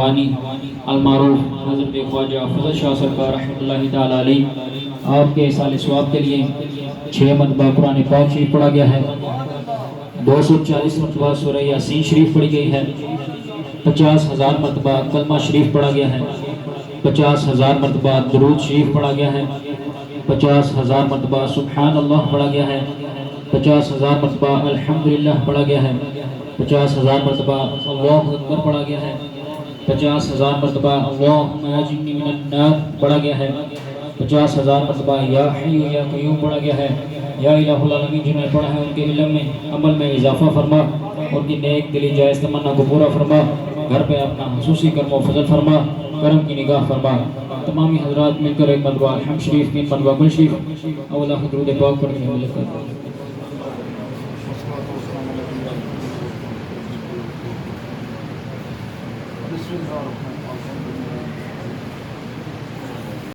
المعروف حضرت خواجہ فضل شاہ سرکار رحمۃ اللہ تعالی علیہ آپ کے سال ثواب کے لیے 6 مرتبہ قرآن پاک شریف پڑھا گیا ہے، 240 مرتبہ سورہ یاسین شریف پڑھی گئی ہے، 50,000 مرتبہ کلمہ شریف پڑھا گیا ہے، 50,000 مرتبہ درود شریف پڑھا گیا ہے، 50,000 مرتبہ سبحان اللہ پڑھا گیا ہے، 50,000 مرتبہ الحمدللہ پڑھا گیا ہے، 50,000 مرتبہ اللہ اکبر پڑھا گیا ہے، 50,000 مرتبہ اللہم اجرنی من النار پڑھا گیا ہے، 50,000 مرتبہ یا حی یا قیوم پڑھا گیا ہے۔ یا الہ العالمین جنہوں نے پڑھا ہے ان کے علم میں عمل میں اضافہ فرما، ان کی نیک دلی جائز تمنا کو پورا فرما، گھر پہ اپنا خصوصی کرم و فضل فرما، کرم کی نگاہ فرما۔ تمامی حضرات مل کر ایک مرتبہ الحمد شریف 3 مرتبہ کل شریف اولا درود پاک پڑھ کے ملک کرتے ہیں۔ بسم اللہ الرحمن الرحیم۔